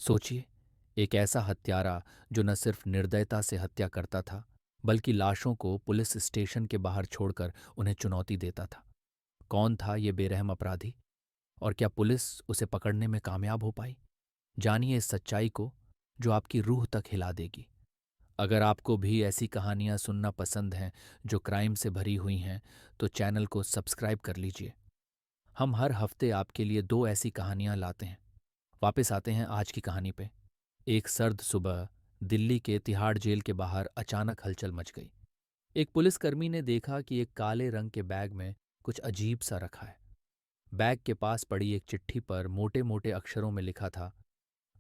सोचिए, एक ऐसा हत्यारा जो न सिर्फ निर्दयता से हत्या करता था, बल्कि लाशों को पुलिस स्टेशन के बाहर छोड़कर उन्हें चुनौती देता था। कौन था ये बेरहम अपराधी और क्या पुलिस उसे पकड़ने में कामयाब हो पाई? जानिए इस सच्चाई को जो आपकी रूह तक हिला देगी। अगर आपको भी ऐसी कहानियां सुनना पसंद हैं जो क्राइम से भरी हुई हैं, तो चैनल को सब्सक्राइब कर लीजिए। हम हर हफ्ते आपके लिए दो ऐसी कहानियां लाते हैं। वापस आते हैं आज की कहानी पे। एक सर्द सुबह दिल्ली के तिहाड़ जेल के बाहर अचानक हलचल मच गई। एक पुलिसकर्मी ने देखा कि एक काले रंग के बैग में कुछ अजीब सा रखा है। बैग के पास पड़ी एक चिट्ठी पर मोटे मोटे अक्षरों में लिखा था,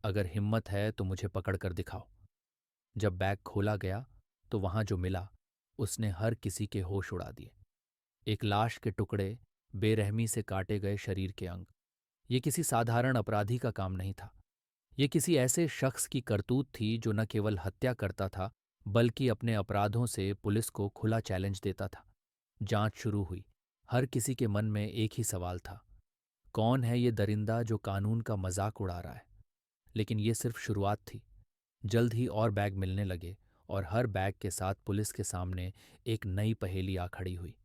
अगर हिम्मत है तो मुझे पकड़ कर दिखाओ। जब बैग खोला गया तो वहां जो मिला उसने हर किसी के होश उड़ा दिए। एक लाश के टुकड़े, बेरहमी से काटे गए शरीर के अंग। ये किसी साधारण अपराधी का काम नहीं था। ये किसी ऐसे शख्स की करतूत थी जो न केवल हत्या करता था, बल्कि अपने अपराधों से पुलिस को खुला चैलेंज देता था। जांच शुरू हुई। हर किसी के मन में एक ही सवाल था, कौन है ये दरिंदा जो कानून का मजाक उड़ा रहा है? लेकिन ये सिर्फ शुरुआत थी। जल्द ही और बैग मिलने लगे और हर बैग के साथ पुलिस के सामने एक नई पहेली आ खड़ी हुई।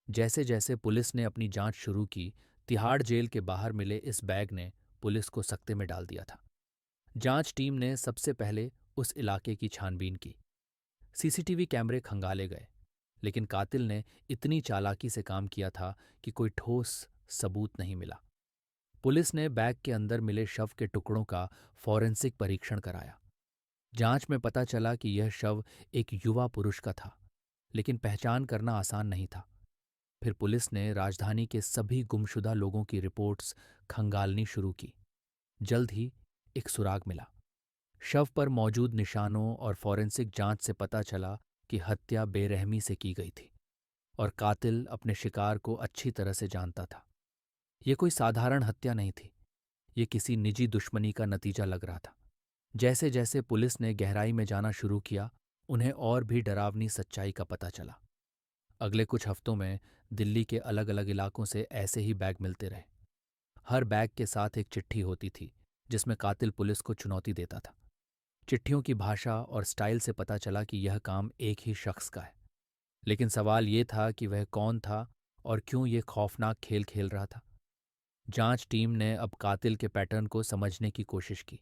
जैसे जैसे पुलिस ने अपनी जांच शुरू की, तिहाड़ जेल के बाहर मिले इस बैग ने पुलिस को सकते में डाल दिया था। जांच टीम ने सबसे पहले उस इलाके की छानबीन की। सीसीटीवी कैमरे खंगाले गए, लेकिन कातिल ने इतनी चालाकी से काम किया था कि कोई ठोस सबूत नहीं मिला। पुलिस ने बैग के अंदर मिले शव के टुकड़ों का फॉरेंसिक परीक्षण कराया। जांच में पता चला कि यह शव एक युवा पुरुष का था, लेकिन पहचान करना आसान नहीं था। फिर पुलिस ने राजधानी के सभी गुमशुदा लोगों की रिपोर्ट्स खंगालनी शुरू की। जल्द ही एक सुराग मिला। शव पर मौजूद निशानों और फॉरेंसिक जांच से पता चला कि हत्या बेरहमी से की गई थी और कातिल अपने शिकार को अच्छी तरह से जानता था। यह कोई साधारण हत्या नहीं थी, ये किसी निजी दुश्मनी का नतीजा लग रहा था। जैसे जैसे पुलिस ने गहराई में जाना शुरू किया, उन्हें और भी डरावनी सच्चाई का पता चला। अगले कुछ हफ्तों में दिल्ली के अलग अलग इलाकों से ऐसे ही बैग मिलते रहे। हर बैग के साथ एक चिट्ठी होती थी जिसमें कातिल पुलिस को चुनौती देता था। चिट्ठियों की भाषा और स्टाइल से पता चला कि यह काम एक ही शख्स का है। लेकिन सवाल ये था कि वह कौन था और क्यों ये खौफनाक खेल खेल रहा था। जांच टीम ने अब कातिल के पैटर्न को समझने की कोशिश की।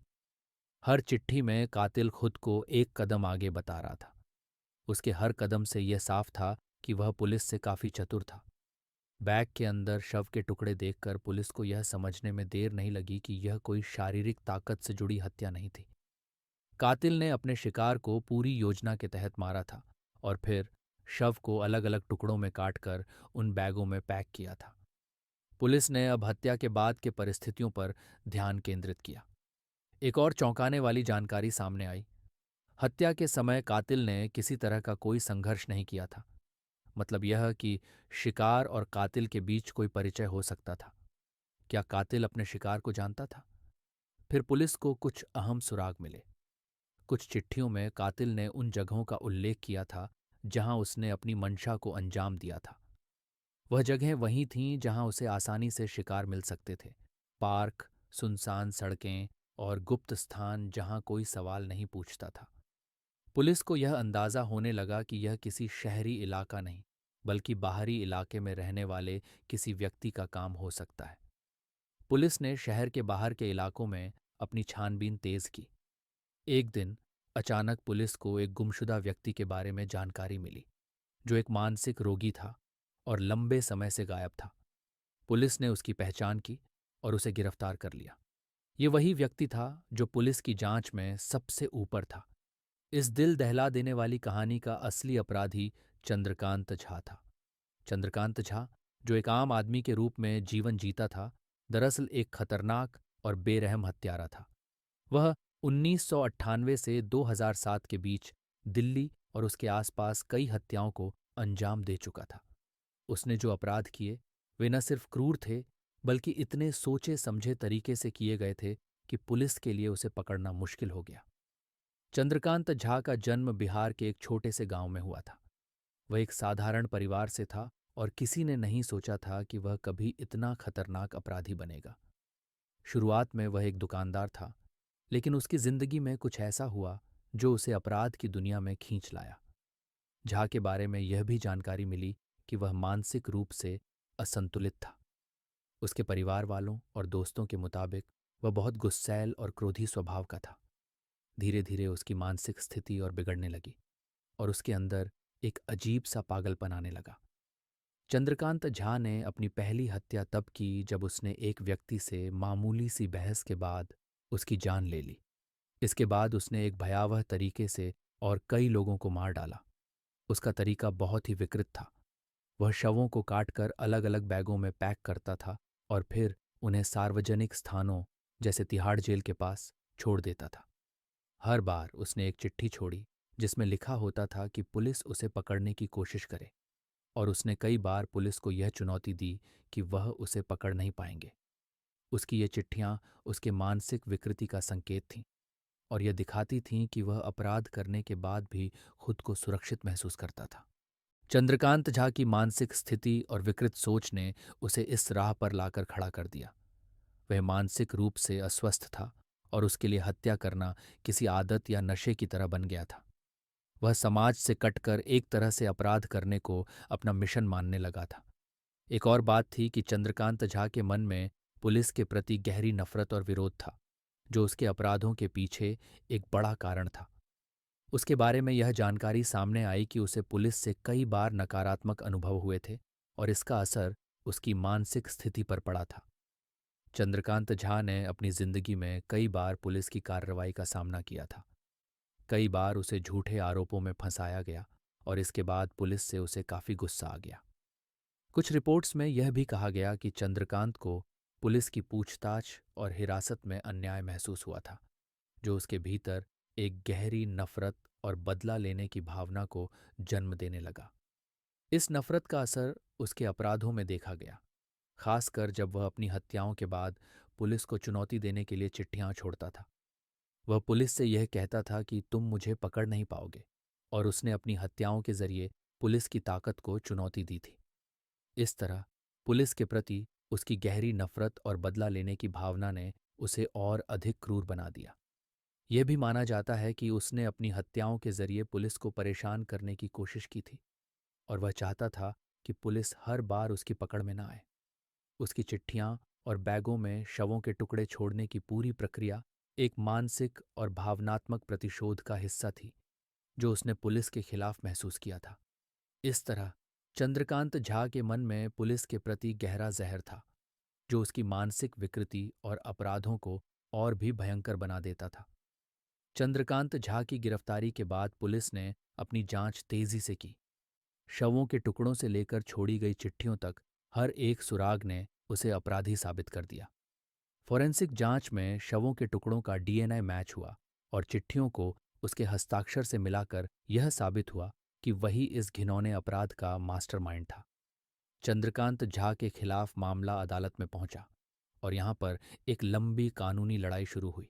हर चिट्ठी में कातिल खुद को एक कदम आगे बता रहा था। उसके हर कदम से यह साफ था कि वह पुलिस से काफी चतुर था। बैग के अंदर शव के टुकड़े देखकर पुलिस को यह समझने में देर नहीं लगी कि यह कोई शारीरिक ताकत से जुड़ी हत्या नहीं थी। कातिल ने अपने शिकार को पूरी योजना के तहत मारा था और फिर शव को अलग अलग टुकड़ों में काटकर उन बैगों में पैक किया था। पुलिस ने अब हत्या के बाद के परिस्थितियों पर ध्यान केंद्रित किया। एक और चौंकाने वाली जानकारी सामने आई। हत्या के समय कातिल ने किसी तरह का कोई संघर्ष नहीं किया था। मतलब यह कि शिकार और कातिल के बीच कोई परिचय हो सकता था। क्या कातिल अपने शिकार को जानता था? फिर पुलिस को कुछ अहम सुराग मिले। कुछ चिट्ठियों में कातिल ने उन जगहों का उल्लेख किया था जहां उसने अपनी मंशा को अंजाम दिया था। वह जगहें वही थीं जहां उसे आसानी से शिकार मिल सकते थे। पार्क, सुनसान सड़कें और गुप्त स्थान जहां कोई सवाल नहीं पूछता था। पुलिस को यह अंदाजा होने लगा कि यह किसी शहरी इलाका नहीं, बल्कि बाहरी इलाके में रहने वाले किसी व्यक्ति का काम हो सकता है। पुलिस ने शहर के बाहर के इलाकों में अपनी छानबीन तेज की। एक दिन अचानक पुलिस को एक गुमशुदा व्यक्ति के बारे में जानकारी मिली, जो एक मानसिक रोगी था और लंबे समय से गायब था। पुलिस ने उसकी पहचान की और उसे गिरफ्तार कर लिया। ये वही व्यक्ति था जो पुलिस की जांच में सबसे ऊपर था। इस दिल दहला देने वाली कहानी का असली अपराधी चंद्रकांत झा था। चंद्रकांत झा, जो एक आम आदमी के रूप में जीवन जीता था, दरअसल एक खतरनाक और बेरहम हत्यारा था। वह 1998 से 2007 के बीच दिल्ली और उसके आसपास कई हत्याओं को अंजाम दे चुका था। उसने जो अपराध किए वे न सिर्फ क्रूर थे, बल्कि इतने सोचे समझे तरीके से किए गए थे कि पुलिस के लिए उसे पकड़ना मुश्किल हो गया। चंद्रकांत झा का जन्म बिहार के एक छोटे से गांव में हुआ था। वह एक साधारण परिवार से था और किसी ने नहीं सोचा था कि वह कभी इतना खतरनाक अपराधी बनेगा। शुरुआत में वह एक दुकानदार था, लेकिन उसकी जिंदगी में कुछ ऐसा हुआ जो उसे अपराध की दुनिया में खींच लाया। झा के बारे में यह भी जानकारी मिली कि वह मानसिक रूप से असंतुलित था। उसके परिवार वालों और दोस्तों के मुताबिक वह बहुत गुस्सैल और क्रोधी स्वभाव का था। धीरे धीरे उसकी मानसिक स्थिति और बिगड़ने लगी और उसके अंदर एक अजीब सा पागलपन आने लगा। चंद्रकांत झा ने अपनी पहली हत्या तब की जब उसने एक व्यक्ति से मामूली सी बहस के बाद उसकी जान ले ली। इसके बाद उसने एक भयावह तरीके से और कई लोगों को मार डाला। उसका तरीका बहुत ही विकृत था। वह शवों को काटकर अलग अलग बैगों में पैक करता था और फिर उन्हें सार्वजनिक स्थानों जैसे तिहाड़ जेल के पास छोड़ देता था। हर बार उसने एक चिट्ठी छोड़ी जिसमें लिखा होता था कि पुलिस उसे पकड़ने की कोशिश करे, और उसने कई बार पुलिस को यह चुनौती दी कि वह उसे पकड़ नहीं पाएंगे। उसकी ये चिट्ठियां उसके मानसिक विकृति का संकेत थीं और यह दिखाती थीं कि वह अपराध करने के बाद भी खुद को सुरक्षित महसूस करता था। चंद्रकांत झा की मानसिक स्थिति और विकृत सोच ने उसे इस राह पर लाकर खड़ा कर दिया। वह मानसिक रूप से अस्वस्थ था और उसके लिए हत्या करना किसी आदत या नशे की तरह बन गया था। वह समाज से कटकर एक तरह से अपराध करने को अपना मिशन मानने लगा था। एक और बात थी कि चंद्रकांत झा के मन में पुलिस के प्रति गहरी नफरत और विरोध था, जो उसके अपराधों के पीछे एक बड़ा कारण था। उसके बारे में यह जानकारी सामने आई कि उसे पुलिस से कई बार नकारात्मक अनुभव हुए थे और इसका असर उसकी मानसिक स्थिति पर पड़ा था। चंद्रकांत झा ने अपनी जिंदगी में कई बार पुलिस की कार्रवाई का सामना किया था। कई बार उसे झूठे आरोपों में फंसाया गया और इसके बाद पुलिस से उसे काफी गुस्सा आ गया। कुछ रिपोर्ट्स में यह भी कहा गया कि चंद्रकांत को पुलिस की पूछताछ और हिरासत में अन्याय महसूस हुआ था, जो उसके भीतर एक गहरी नफरत और बदला लेने की भावना को जन्म देने लगा। इस नफरत का असर उसके अपराधों में देखा गया, खासकर जब वह अपनी हत्याओं के बाद पुलिस को चुनौती देने के लिए चिट्ठियां छोड़ता था। वह पुलिस से यह कहता था कि तुम मुझे पकड़ नहीं पाओगे, और उसने अपनी हत्याओं के जरिए पुलिस की ताकत को चुनौती दी थी। इस तरह पुलिस के प्रति उसकी गहरी नफरत और बदला लेने की भावना ने उसे और अधिक क्रूर बना दिया। यह भी माना जाता है कि उसने अपनी हत्याओं के जरिए पुलिस को परेशान करने की कोशिश की थी और वह चाहता था कि पुलिस हर बार उसकी पकड़ में न आए। उसकी चिट्ठियां और बैगों में शवों के टुकड़े छोड़ने की पूरी प्रक्रिया एक मानसिक और भावनात्मक प्रतिशोध का हिस्सा थी, जो उसने पुलिस के खिलाफ महसूस किया था। इस तरह चंद्रकांत झा के मन में पुलिस के प्रति गहरा जहर था, जो उसकी मानसिक विकृति और अपराधों को और भी भयंकर बना देता था। चंद्रकांत झा की गिरफ्तारी के बाद पुलिस ने अपनी जांच तेजी से की। शवों के टुकड़ों से लेकर छोड़ी गई चिट्ठियों तक हर एक सुराग ने उसे अपराधी साबित कर दिया। फोरेंसिक जांच में शवों के टुकड़ों का डीएनए मैच हुआ और चिट्ठियों को उसके हस्ताक्षर से मिलाकर यह साबित हुआ कि वही इस घिनौने अपराध का मास्टरमाइंड था। चंद्रकांत झा के खिलाफ मामला अदालत में पहुंचा और यहां पर एक लंबी कानूनी लड़ाई शुरू हुई।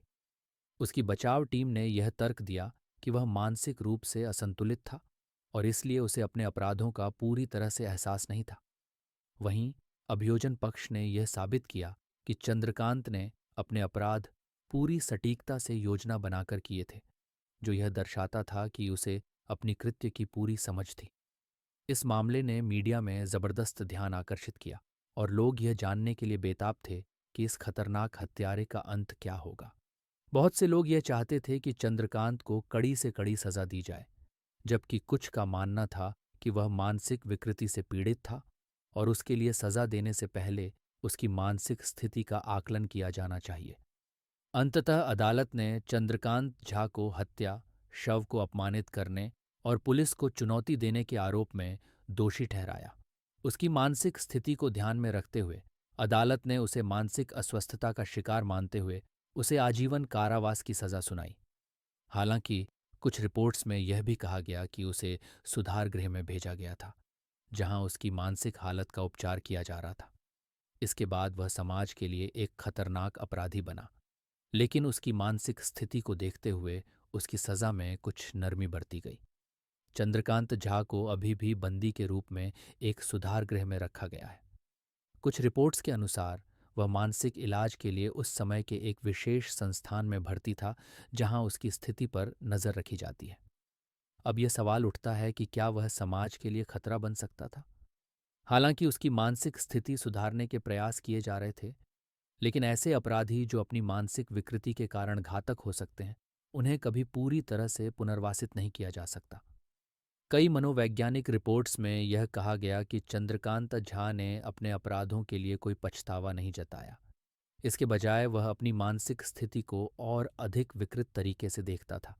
उसकी बचाव टीम ने यह तर्क दिया कि वह मानसिक रूप से असंतुलित था और इसलिए उसे अपने अपराधों का पूरी तरह से एहसास नहीं था। वहीं अभियोजन पक्ष ने यह साबित किया कि चंद्रकांत ने अपने अपराध पूरी सटीकता से योजना बनाकर किए थे, जो यह दर्शाता था कि उसे अपनी कृत्य की पूरी समझ थी। इस मामले ने मीडिया में जबरदस्त ध्यान आकर्षित किया और लोग यह जानने के लिए बेताब थे कि इस खतरनाक हत्यारे का अंत क्या होगा। बहुत से लोग यह चाहते थे कि चंद्रकांत को कड़ी से कड़ी सजा दी जाए, जबकि कुछ का मानना था कि वह मानसिक विकृति से पीड़ित था और उसके लिए सजा देने से पहले उसकी मानसिक स्थिति का आकलन किया जाना चाहिए। अंततः अदालत ने चंद्रकांत झा को हत्या, शव को अपमानित करने और पुलिस को चुनौती देने के आरोप में दोषी ठहराया। उसकी मानसिक स्थिति को ध्यान में रखते हुए अदालत ने उसे मानसिक अस्वस्थता का शिकार मानते हुए उसे आजीवन कारावास की सजा सुनाई। हालांकि कुछ रिपोर्ट्स में यह भी कहा गया कि उसे सुधार गृह में भेजा गया था, जहां उसकी मानसिक हालत का उपचार किया जा रहा था। इसके बाद वह समाज के लिए एक खतरनाक अपराधी बना, लेकिन उसकी मानसिक स्थिति को देखते हुए उसकी सजा में कुछ नरमी बरती गई। चंद्रकांत झा को अभी भी बंदी के रूप में एक सुधार गृह में रखा गया है। कुछ रिपोर्ट्स के अनुसार वह मानसिक इलाज के लिए उस समय के एक विशेष संस्थान में भर्ती था जहां उसकी स्थिति पर नज़र रखी जाती है। अब यह सवाल उठता है कि क्या वह समाज के लिए खतरा बन सकता था। हालांकि उसकी मानसिक स्थिति सुधारने के प्रयास किए जा रहे थे, लेकिन ऐसे अपराधी जो अपनी मानसिक विकृति के कारण घातक हो सकते हैं, उन्हें कभी पूरी तरह से पुनर्वासित नहीं किया जा सकता। कई मनोवैज्ञानिक रिपोर्ट्स में यह कहा गया कि चंद्रकांत झा ने अपने अपराधों के लिए कोई पछतावा नहीं जताया। इसके बजाय वह अपनी मानसिक स्थिति को और अधिक विकृत तरीके से देखता था।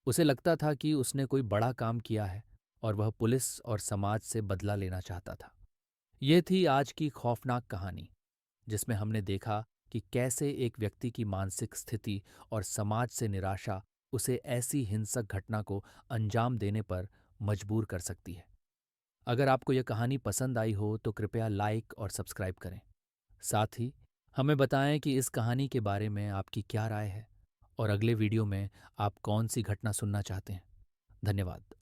उसे लगता था कि उसने कोई बड़ा काम किया है और वह पुलिस और समाज से बदला लेना चाहता था। यह थी आज की खौफनाक कहानी, जिसमें हमने देखा कि कैसे एक व्यक्ति की मानसिक स्थिति और समाज से निराशा उसे ऐसी हिंसक घटना को अंजाम देने पर मजबूर कर सकती है। अगर आपको यह कहानी पसंद आई हो तो कृपया लाइक और सब्सक्राइब करें। साथ ही हमें बताएं कि इस कहानी के बारे में आपकी क्या राय है और अगले वीडियो में आप कौन सी घटना सुनना चाहते हैं। धन्यवाद।